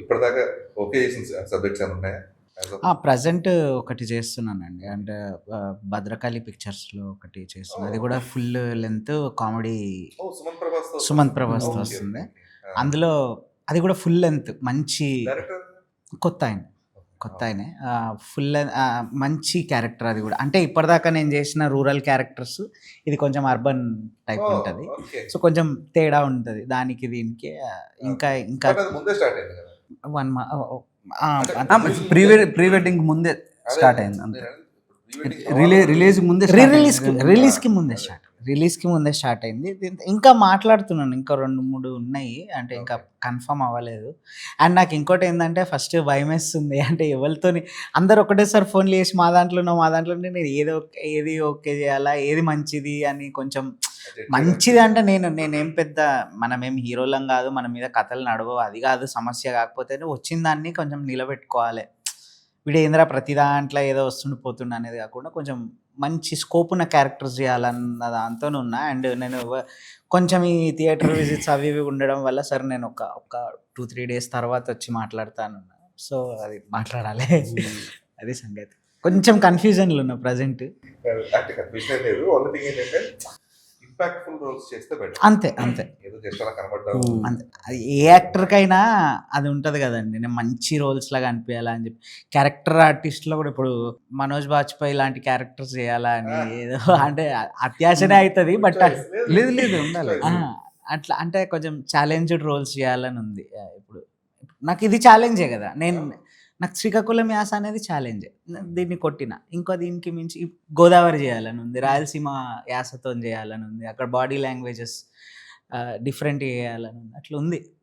ఇప్పటిదాకా ఓకే చేసిన సబ్జెక్ట్స్ ఏమైనా ఉన్నాయా? As of ప్రజెంట్ ఒకటి చేస్తున్నానండి. అంటే భద్రకాళి పిక్చర్స్‌లో ఒకటి చేస్తున్నా. అది కూడా ఫుల్ లెంత్ కామెడీ సుమంత్ ప్రభాస్‌తో సుమంత్ వస్తుందా? ప్రభాస్‌తో ఓకే, వస్తుంది. Okay, okay. అందులో అది కూడా ఫుల్ లెంత్ మంచి డైరెక్టర్ కొత్త ఆయన. కొత్త ఆయనే. ఫుల్ మంచి క్యారెక్టర్ అది కూడా. అంటే ఇప్పటిదాకా నేను చేసిన రూరల్ క్యారెక్టర్స్ ఇది కొంచెం అర్బన్ టైప్ ఉంటది. ఓకే. సో, కొంచెం తేడా ఉంటది. దానికి దీనికి ఇంకా ఇంకా బట్ అది ముందే స్టార్ట్ అయింది కదా. 1 మ ఆ! అంటే ప్రీ వెడ్డింగ్ ముందే అదే స్టార్ట్ అయింది అంతే. నేను pre-wedding రిలీజ్ ముందే start అయింది. రిలీజ్‌కి ముందే స్టార్ట్ అయింది. ఇంకా మాట్లాడుతున్నాను. ఇంకా 2, 3 ఉన్నాయి. అంటే ఇంకా కన్ఫర్మ్ అవ్వలేదు. అండ్ నాకు ఇంకోటేందంటే ఫస్ట్ భయమేస్తుంది. అంటే ఎవరితోని అందరూ ఒకటేసారి ఫోన్‌లు చేసి మా దాంట్లో నేను ఏది ఓకే చేయాలా? ఏది మంచిది అని కొంచెం మంచిది అంటే నేనేం పెద్ద మనమేం హీరోలం గాదు. మన మీద కథలు నడవవు. అది గాదు సమస్య. కాకపోతే వచ్చిన దాన్ని కొంచెం నిలబెట్టుకోవాలి. వీడేందిరా ప్రతి దాంట్లో ఏదో వస్తుండు పోతుండు అనేది కాకుండా కొంచెం మంచి స్కోప్ ఉన్న క్యారెక్టర్స్ చేయాలన్న దాంతోనున్నా. అండ్ నేను కొంచెం ఈ థియేటర్ విజిట్స్ అవి ఇవి ఉండడం వల్ల సరే నేను ఒక 2, 3 డేస్ తర్వాత వచ్చి మాట్లాడతానన్నా. సో, అది మాట్లాడాలి. అది సంగతి. కొంచెం కన్‌ఫ్యూజన్‌లో ఉన్నా ప్రెజెంట్. అంటే కన్ఫ్యూజన్ లేదు. ఓన్లీ థింగ్ ఏంటంటే ఇంపాక్ట్‌ఫుల్ రోల్స్ చేస్తే బెటర్. అంతే. ఏదో జస్ట్ అలా కనబడ్డావు. అంతే. అది ఏ యాక్టర్‌కైనా అది ఉంటది గదండీ. నేను మంచి రోల్స్‌లాగా అనిపియాలా అని చెప్పి. క్యారెక్టర్ ఆర్టిస్ట్‌లో కూడా ఇప్పుడు 'మనోజ్ బాజ్‌పేయి' లాంటి క్యారెక్టర్స్ చేయాలా అని ఏదో అంటే అత్యాశనే అయితది. బట్ లేదు ఉండాలి. అట్లా అంటే కొంచెం ఛాలెంజ్డ్ రోల్స్ చేయాలని ఉంది. ఇప్పుడు నాకు ఇది ఛాలెంజే గదా! నాకు శ్రీకాకుళం యాస అనేది ఛాలెంజే. దీన్ని కొట్టిన. ఇంకో దీనికి మించి గోదావరి చేయాలని ఉంది. రాయలసీమ యాసతోని చేయాలని ఉంది. అక్కడ బాడీ లాంగ్వేజెస్ డిఫరెంట్‌గా చేయాలని ఉంది. అట్లా ఉంది.